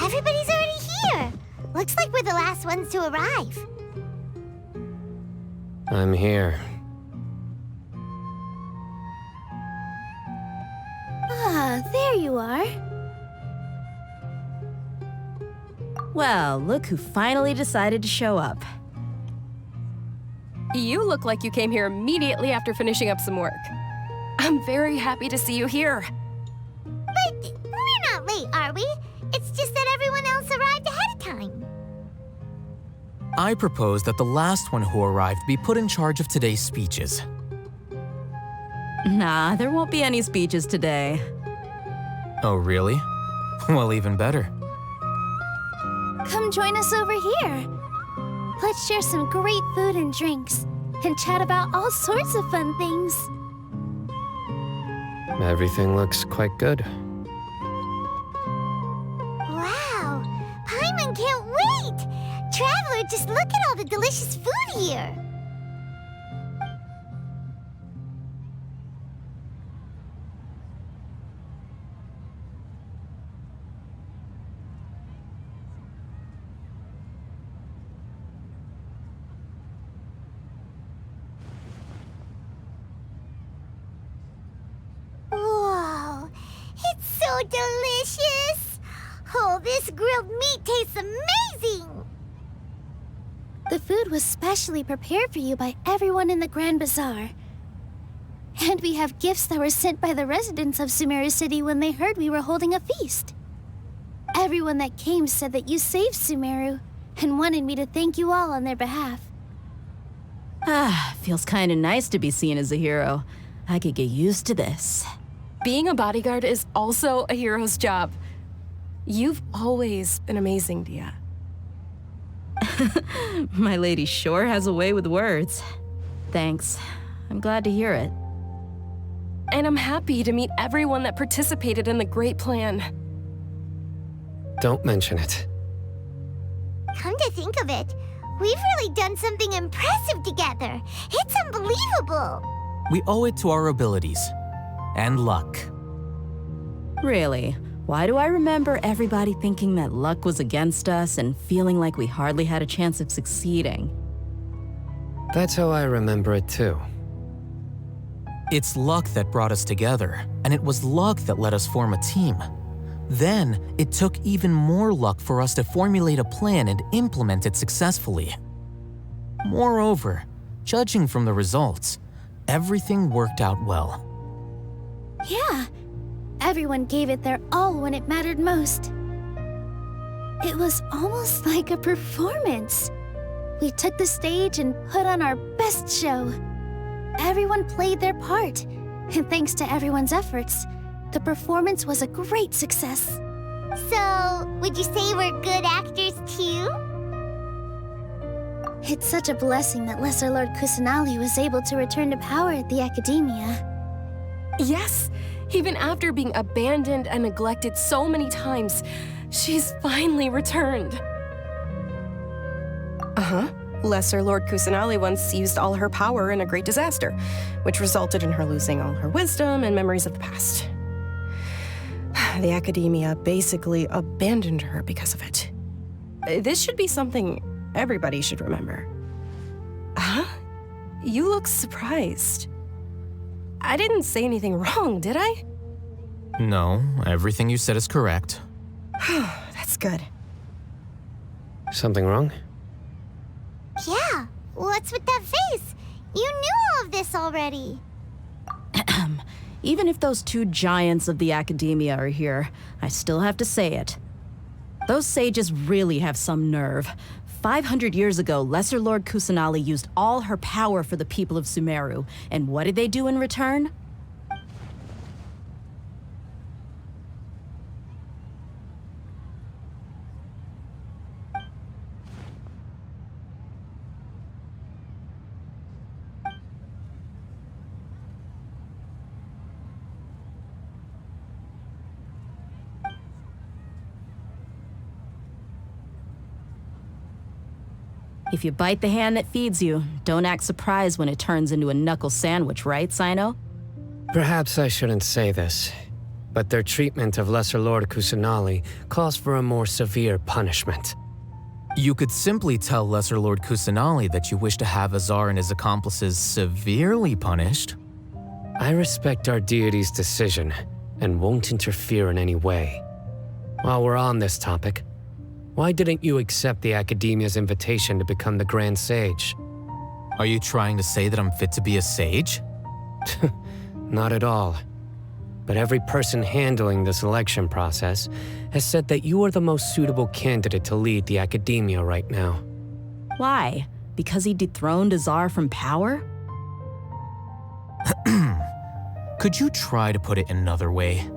Everybody's already here. Looks like we're the last ones to arrive. I'm here. Ah, there you are. Well, look who finally decided to show up. You look like you came here immediately after finishing up some work. I'm very happy to see you here. But we're not late, are we? It's just that everyone else arrived ahead of time. I propose that the last one who arrived be put in charge of today's speeches. Nah, there won't be any speeches today. Oh, really? Well, even better. Come join us over here. Let's share some great food and drinks, and chat about all sorts of fun things. Everything looks quite good. Wow! Paimon can't wait! Traveler, just look at all the delicious food here! Whoa! It's so delicious! Oh, this grilled meat tastes amazing! The food was specially prepared for you by everyone in the Grand Bazaar. And we have gifts that were sent by the residents of Sumeru City when they heard we were holding a feast. Everyone that came said that you saved Sumeru and wanted me to thank you all on their behalf. Ah, feels kinda nice to be seen as a hero. I could get used to this. Being a bodyguard is also a hero's job. You've always been amazing, Dia. My lady sure has a way with words. Thanks. I'm glad to hear it. And I'm happy to meet everyone that participated in the great plan. Don't mention it. Come to think of it, we've really done something impressive together. It's unbelievable. We owe it to our abilities. And luck. Really? Why do I remember everybody thinking that luck was against us and feeling like we hardly had a chance of succeeding? That's how I remember it too. It's luck that brought us together, and it was luck that let us form a team. Then, it took even more luck for us to formulate a plan and implement it successfully. Moreover, judging from the results, everything worked out well. Yeah, everyone gave it their all when it mattered most. It was almost like a performance. We took the stage and put on our best show. Everyone played their part, and thanks to everyone's efforts, the performance was a great success. So, would you say we're good actors too? It's such a blessing that Lesser Lord Kusanali was able to return to power at the Academia. Yes, even after being abandoned and neglected so many times, she's finally returned. Lesser Lord Kusanali once used all her power in a great disaster, which resulted in her losing all her wisdom and memories of the past. The Academia basically abandoned her because of it. This should be something everybody should remember. Huh? You look surprised. I didn't say anything wrong, did I? No, everything you said is correct. That's good. Something wrong? Yeah, what's with that face? You knew all of this already. Even if those two giants of the Academia are here, I still have to say it. Those sages really have some nerve. 500 years ago, Lesser Lord Kusanali used all her power for the people of Sumeru, and what did they do in return? If you bite the hand that feeds you, don't act surprised when it turns into a knuckle sandwich, right, Sino? Perhaps I shouldn't say this, but their treatment of Lesser Lord Kusanali calls for a more severe punishment. You could simply tell Lesser Lord Kusanali that you wish to have Azar and his accomplices severely punished. I respect our deity's decision and won't interfere in any way. While we're on this topic, why didn't you accept the Academia's invitation to become the Grand Sage? Are you trying to say that I'm fit to be a sage? Not at all. But every person handling the selection process has said that you are the most suitable candidate to lead the Academia right now. Why? Because he dethroned Azar from power? Could you try to put it another way?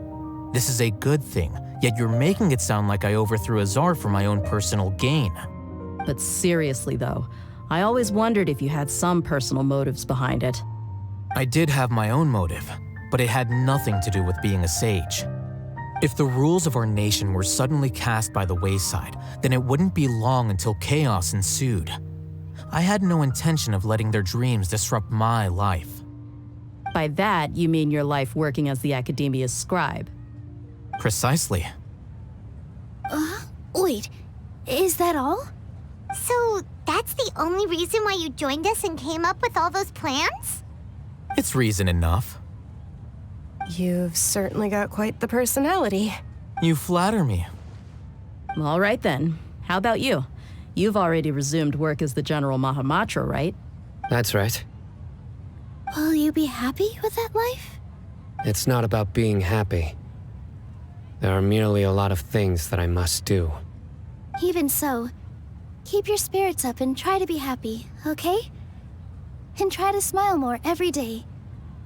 This is a good thing, yet you're making it sound like I overthrew Azar for my own personal gain. But seriously though, I always wondered if you had some personal motives behind it. I did have my own motive, but it had nothing to do with being a sage. If the rules of our nation were suddenly cast by the wayside, then it wouldn't be long until chaos ensued. I had no intention of letting their dreams disrupt my life. By that, you mean your life working as the Academia's scribe. Precisely. Wait, is that all? So that's the only reason why you joined us and came up with all those plans? It's reason enough. You've certainly got quite the personality. You flatter me. All right then. How about you? You've already resumed work as the General Mahamatra, right? That's right. Will you be happy with that life? It's not about being happy. There are merely a lot of things that I must do. Even so, keep your spirits up and try to be happy, okay? And try to smile more every day,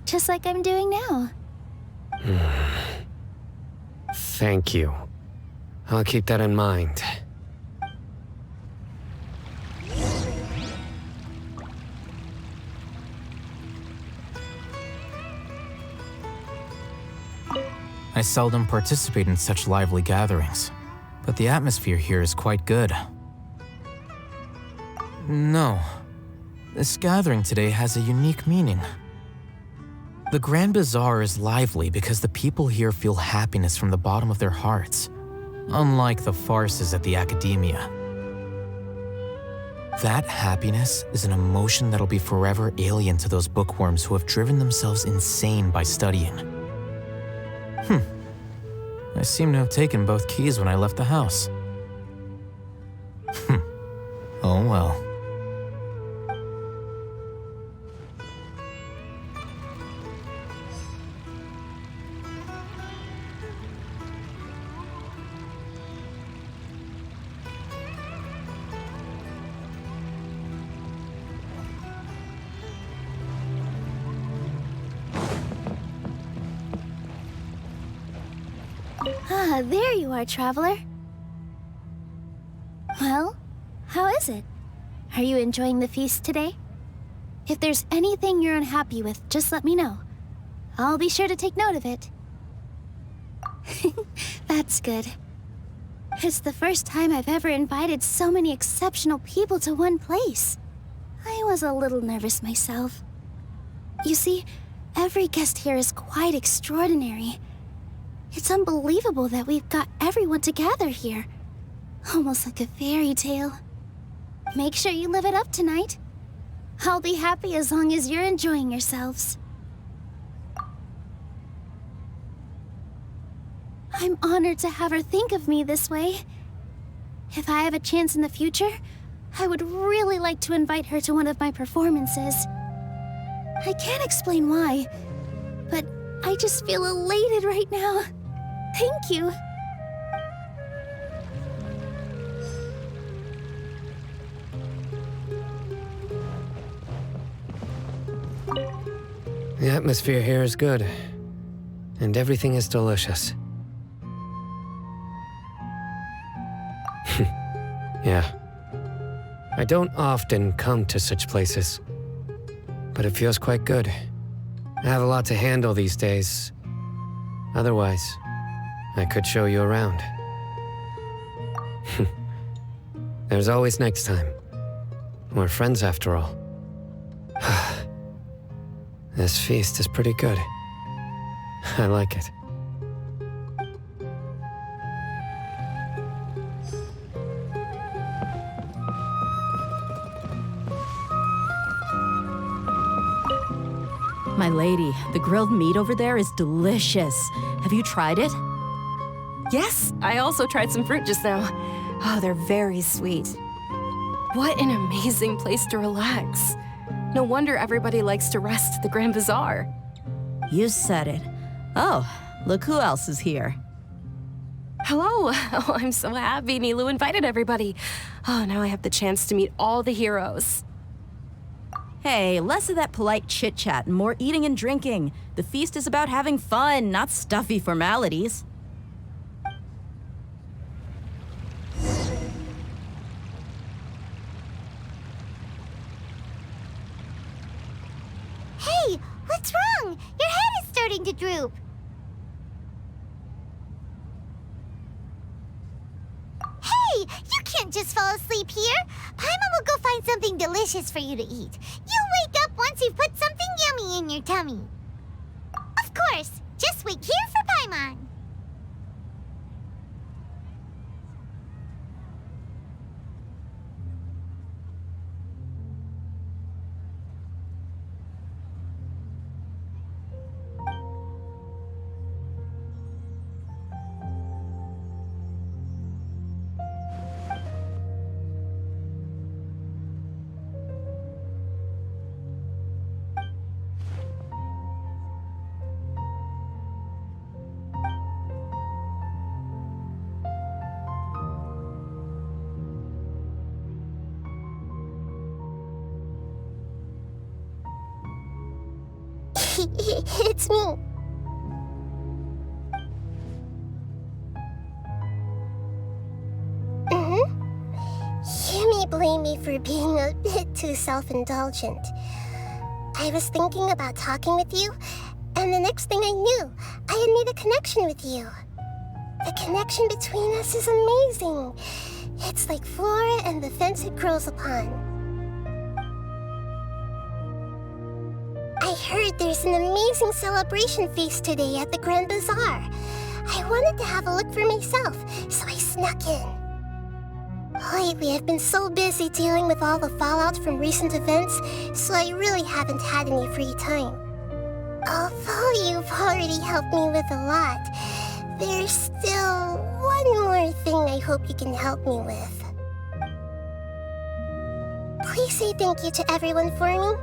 just like I'm doing now. Thank you. I'll keep that in mind. I seldom participate in such lively gatherings, but the atmosphere here is quite good. No, this gathering today has a unique meaning. The Grand Bazaar is lively because the people here feel happiness from the bottom of their hearts, unlike the farces at the Academia. That happiness is an emotion that'll be forever alien to those bookworms who have driven themselves insane by studying. I seem to have taken both keys when I left the house. Oh well. Ah, there you are, traveler. Well, how is it? Are you enjoying the feast today? If there's anything you're unhappy with, just let me know. I'll be sure to take note of it. That's good. It's the first time I've ever invited so many exceptional people to one place. I was a little nervous myself. You see, every guest here is quite extraordinary. It's unbelievable that we've got everyone together here. Almost like a fairy tale. Make sure you live it up tonight. I'll be happy as long as you're enjoying yourselves. I'm honored to have her think of me this way. If I have a chance in the future, I would really like to invite her to one of my performances. I can't explain why, but I just feel elated right now. Thank you. The atmosphere here is good, and everything is delicious. Yeah. I don't often come to such places, but it feels quite good. I have a lot to handle these days. Otherwise, I could show you around. There's always next time. We're friends after all. This feast is pretty good. I like it. My lady, the grilled meat over there is delicious. Have you tried it? Yes, I also tried some fruit just now. Oh, they're very sweet. What an amazing place to relax. No wonder everybody likes to rest at the Grand Bazaar. You said it. Oh, look who else is here. Hello. Oh, I'm so happy Nilu invited everybody. Oh, now I have the chance to meet all the heroes. Hey, less of that polite chit-chat and more eating and drinking. The feast is about having fun, not stuffy formalities. Hey, what's wrong? Your head is starting to droop. Hey, you can't just fall asleep here. Paimon will go find something delicious for you to eat. You'll wake up once you've put something yummy in your tummy. Of course, just wait here for Paimon. It's me. You may blame me for being a bit too self-indulgent. I was thinking about talking with you, and the next thing I knew, I had made a connection with you. The connection between us is amazing. It's like flora and the fence it grows upon. I heard there's an amazing celebration feast today at the Grand Bazaar. I wanted to have a look for myself, so I snuck in. Lately, I've been so busy dealing with all the fallout from recent events, so I really haven't had any free time. Although you've already helped me with a lot, there's still one more thing I hope you can help me with. Please say thank you to everyone for me.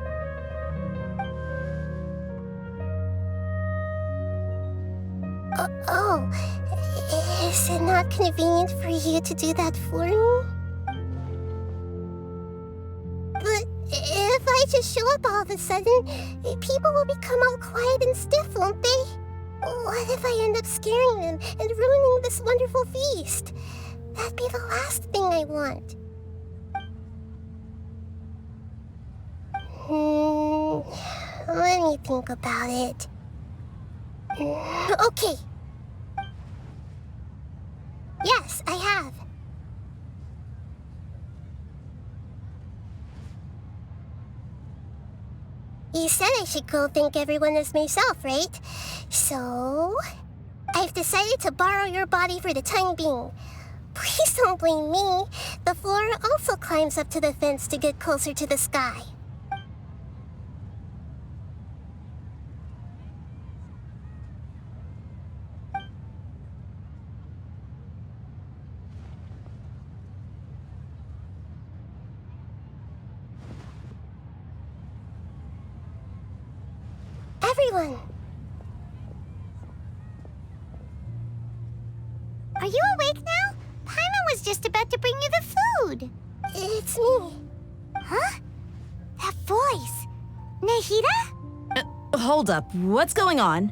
Oh, is it not convenient for you to do that for me? But if I just show up all of a sudden, people will become all quiet and stiff, won't they? What if I end up scaring them and ruining this wonderful feast? That'd be the last thing I want. Let me think about it. Okay. Yes, I have. You said I should go thank everyone as myself, right? So, I've decided to borrow your body for the time being. Please don't blame me. The flora also climbs up to the fence to get closer to the sky. Everyone! Are you awake now? Paimon was just about to bring you the food. It's me. Huh? That voice. Nahida? Hold up, what's going on?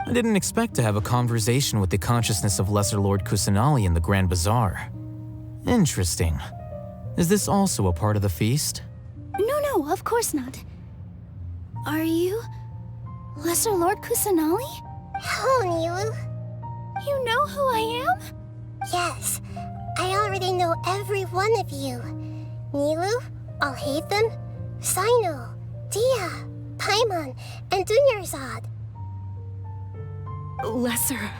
I didn't expect to have a conversation with the consciousness of Lesser Lord Kusanali in the Grand Bazaar. Interesting. Is this also a part of the feast? No, of course not. Are you Lesser Lord Kusanali? Hello, Nilu. You know who I am? Yes, I already know every one of you. Nilu, Alhaitham, Sino, Dia, Paimon, and Dunyarzad. Lesser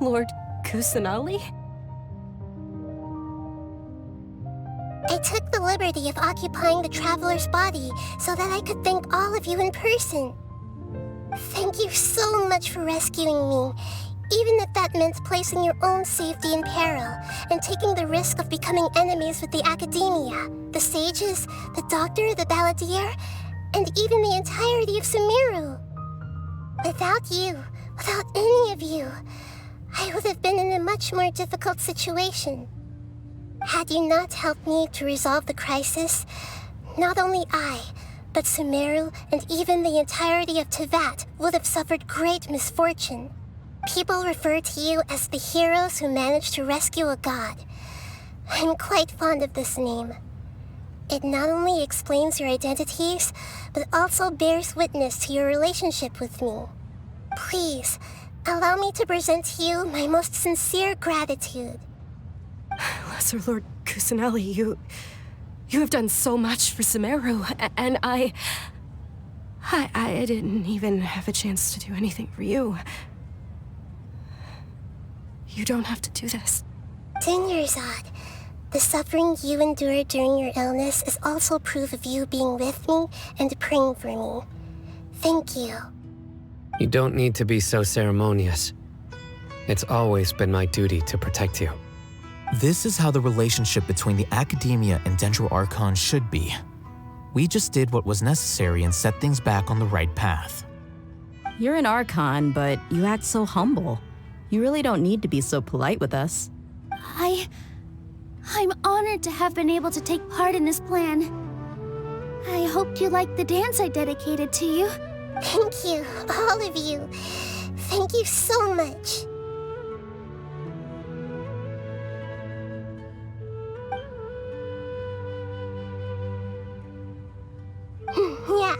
Lord Kusanali? I took the liberty of occupying the traveler's body so that I could thank all of you in person. Thank you so much for rescuing me, even if that meant placing your own safety in peril and taking the risk of becoming enemies with the Academia, the sages, the doctor, the balladeer, and even the entirety of Sumeru. Without you, without any of you, I would have been in a much more difficult situation. Had you not helped me to resolve the crisis, not only I, but Sumeru and even the entirety of Teyvat would have suffered great misfortune. People refer to you as the heroes who managed to rescue a god. I'm quite fond of this name. It not only explains your identities, but also bears witness to your relationship with me. Please, allow me to present to you my most sincere gratitude. Lesser Lord Kusanali, you have done so much for Sumeru, and I didn't even have a chance to do anything for you. You don't have to do this. Dinyarzad, the suffering you endured during your illness is also proof of you being with me and praying for me. Thank you. You don't need to be so ceremonious. It's always been my duty to protect you. This is how the relationship between the Academia and Dendro Archon should be. We just did what was necessary and set things back on the right path. You're an Archon, but you act so humble. You really don't need to be so polite with us. I'm honored to have been able to take part in this plan. I hoped you liked the dance I dedicated to you. Thank you, all of you. Thank you so much. Yeah.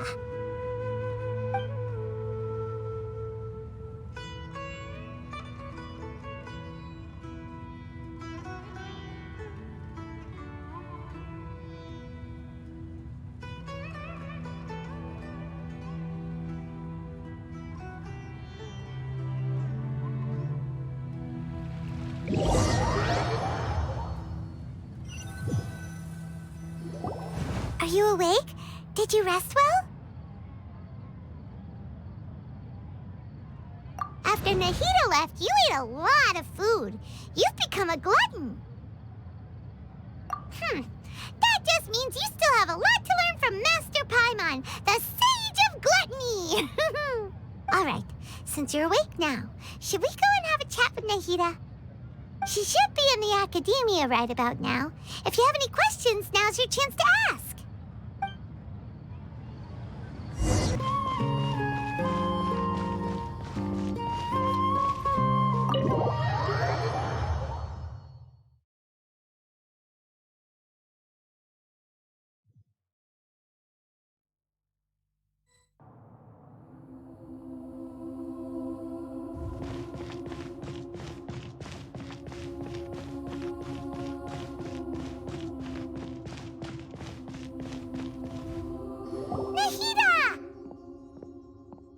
Are you awake? Did you rest well? After Nahida left, you ate a lot of food. You've become a glutton. That just means you still have a lot to learn from Master Paimon, the Sage of Gluttony. All right, since you're awake now, should we go and have a chat with Nahida? She should be in the Academia right about now. If you have any questions, now's your chance to ask.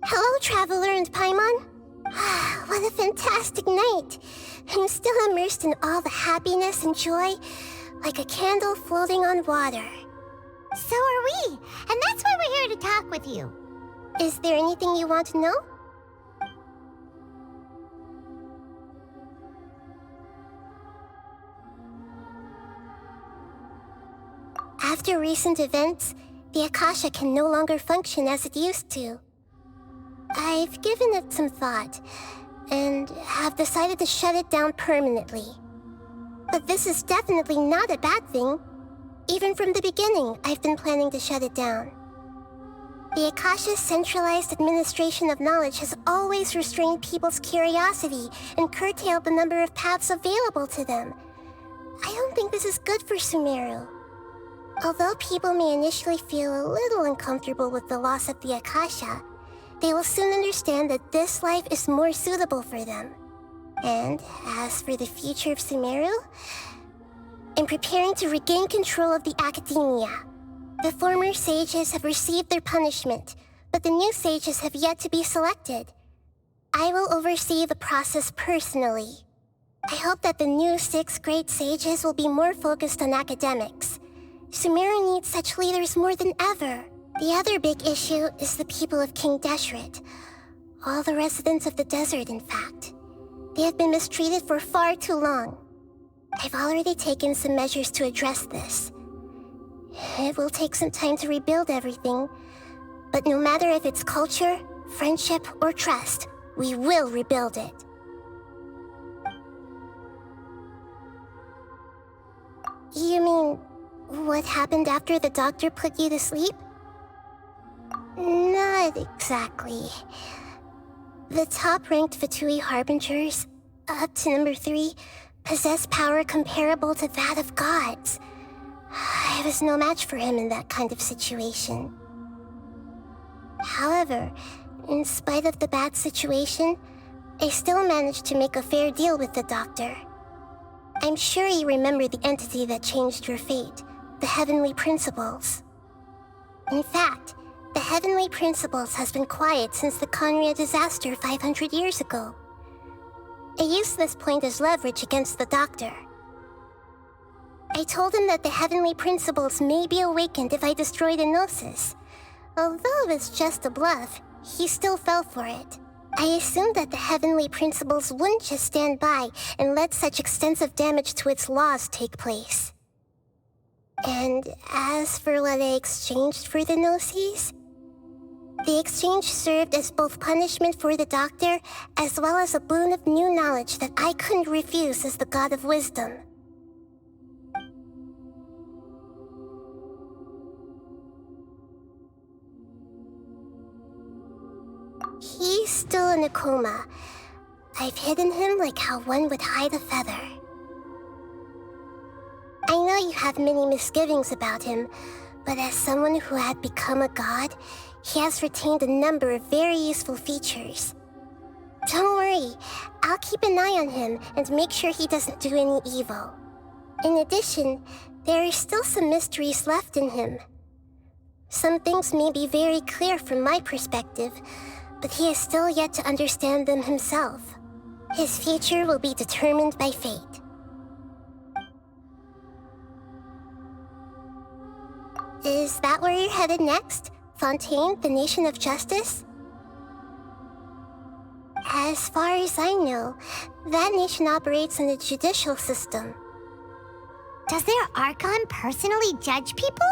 Hello, Traveler and Paimon. What a fantastic night. I'm still immersed in all the happiness and joy, like a candle floating on water. So are we, and that's why we're here to talk with you. Is there anything you want to know? After recent events, the Akasha can no longer function as it used to. I've given it some thought, and have decided to shut it down permanently. But this is definitely not a bad thing. Even from the beginning, I've been planning to shut it down. The Akasha's centralized administration of knowledge has always restrained people's curiosity and curtailed the number of paths available to them. I don't think this is good for Sumeru. Although people may initially feel a little uncomfortable with the loss of the Akasha, they will soon understand that this life is more suitable for them. And as for the future of Sumeru, I'm preparing to regain control of the Academia. The former sages have received their punishment, but the new sages have yet to be selected. I will oversee the process personally. I hope that the new 6 great sages will be more focused on academics. Sumeru needs such leaders more than ever. The other big issue is the people of King Deshret. All the residents of the desert, in fact. They have been mistreated for far too long. I've already taken some measures to address this. It will take some time to rebuild everything, but no matter if it's culture, friendship, or trust, we will rebuild it. You mean, what happened after the doctor put you to sleep? Not exactly. The top-ranked Fatui Harbingers, up to number 3, possess power comparable to that of gods. I was no match for him in that kind of situation. However, in spite of the bad situation, I still managed to make a fair deal with the doctor. I'm sure you remember the entity that changed your fate, the Heavenly Principles. In fact, the Heavenly Principles has been quiet since the Conria disaster 500 years ago. I used this point as leverage against the doctor. I told him that the Heavenly Principles may be awakened if I destroy the Gnosis. Although it was just a bluff, he still fell for it. I assumed that the Heavenly Principles wouldn't just stand by and let such extensive damage to its laws take place. And as for what I exchanged for the Gnosis, the exchange served as both punishment for the doctor as well as a boon of new knowledge that I couldn't refuse as the God of Wisdom. He's still in a coma. I've hidden him like how one would hide a feather. I know you have many misgivings about him, but as someone who had become a god, he has retained a number of very useful features. Don't worry, I'll keep an eye on him and make sure he doesn't do any evil. In addition, there are still some mysteries left in him. Some things may be very clear from my perspective, but he is still yet to understand them himself. His future will be determined by fate. Is that where you're headed next? Fontaine, the Nation of Justice? As far as I know, that nation operates in the judicial system. Does their Archon personally judge people?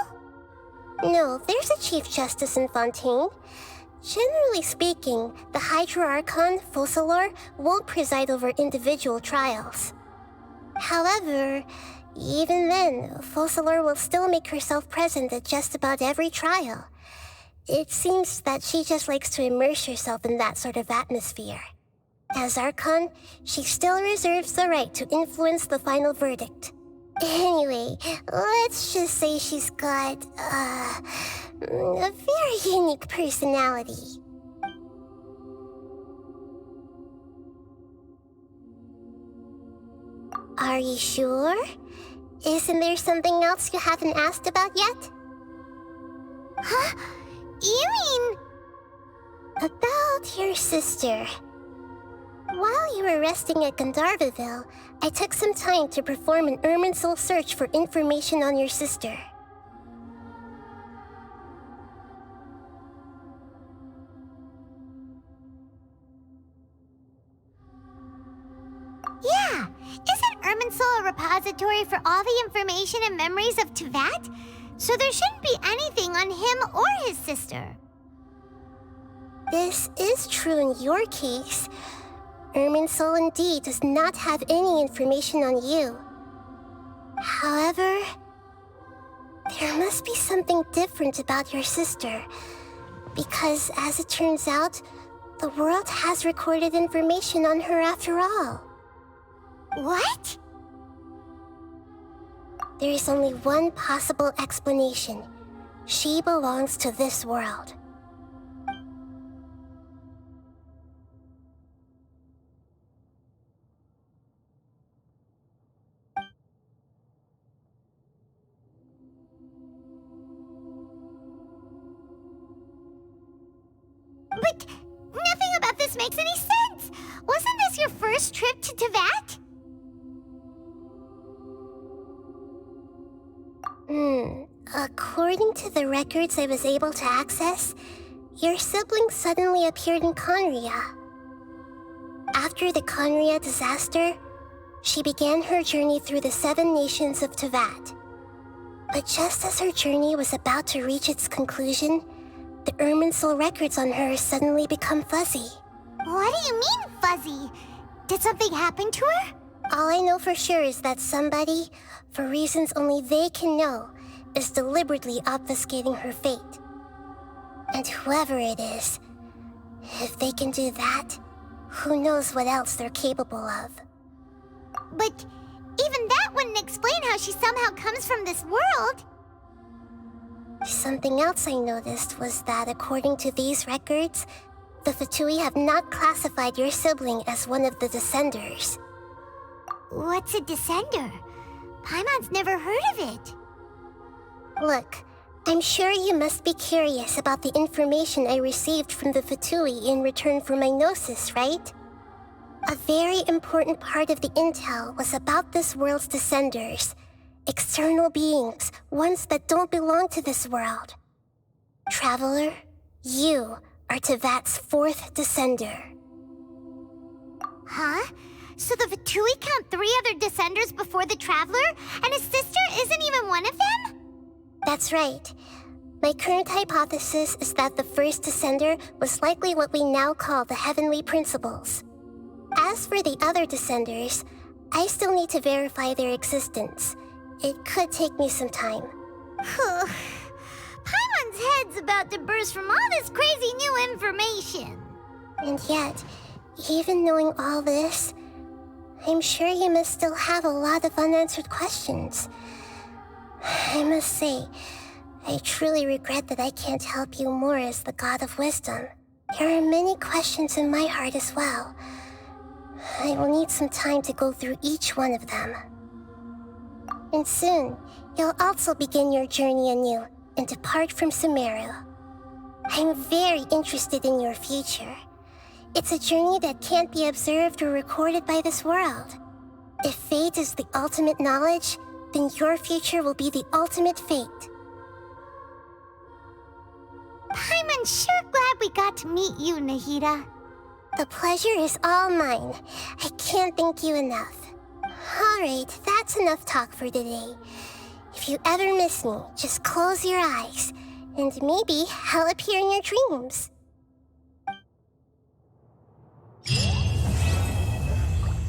No, there's a Chief Justice in Fontaine. Generally speaking, the Hydra Archon, Focalor, won't preside over individual trials. However, even then, Focalor will still make herself present at just about every trial. It seems that she just likes to immerse herself in that sort of atmosphere. As Archon, she still reserves the right to influence the final verdict. Anyway, let's just say she's got, a very unique personality. Are you sure? Isn't there something else you haven't asked about yet? Huh? You mean... About your sister. While you were resting at Gandharvaville, I took some time to perform an Irminsul search for information on your sister. Yeah! Isn't Irminsul a repository for all the information and memories of Teyvat? So there shouldn't be anything on him or his sister. This is true in your case. Irminsul indeed does not have any information on you. However, there must be something different about your sister. Because as it turns out, the world has recorded information on her after all. What? There is only one possible explanation. She belongs to this world. But nothing about this makes any sense! Wasn't this your first trip to Teyvat? According to the records I was able to access, your sibling suddenly appeared in Conria. After the Conria disaster, she began her journey through the 7 nations of Teyvat. But just as her journey was about to reach its conclusion, the Irminsul records on her suddenly become fuzzy. What do you mean, fuzzy? Did something happen to her? All I know for sure is that somebody, for reasons only they can know, is deliberately obfuscating her fate. And whoever it is, if they can do that, who knows what else they're capable of. But even that wouldn't explain how she somehow comes from this world. Something else I noticed was that according to these records, the Fatui have not classified your sibling as one of the Descenders. What's a descender? Paimon's never heard of it. Look, I'm sure you must be curious about the information I received from the Fatui in return for my gnosis, right? A very important part of the intel was about this world's Descenders. External beings, ones that don't belong to this world. Traveler, you are Teyvat's 4th Descender. Huh? So the Fatui count 3 other Descenders before the Traveler, and his sister isn't even one of them? That's right. My current hypothesis is that the first Descender was likely what we now call the Heavenly Principles. As for the other Descenders, I still need to verify their existence. It could take me some time. Paimon's head's about to burst from all this crazy new information. And yet, even knowing all this, I'm sure you must still have a lot of unanswered questions. I must say, I truly regret that I can't help you more as the God of Wisdom. There are many questions in my heart as well. I will need some time to go through each one of them. And soon, you'll also begin your journey anew and depart from Sumeru. I'm very interested in your future. It's a journey that can't be observed or recorded by this world. If fate is the ultimate knowledge, then your future will be the ultimate fate. Paimon's sure glad we got to meet you, Nahida. The pleasure is all mine. I can't thank you enough. Alright, that's enough talk for today. If you ever miss me, just close your eyes, and maybe I'll appear in your dreams.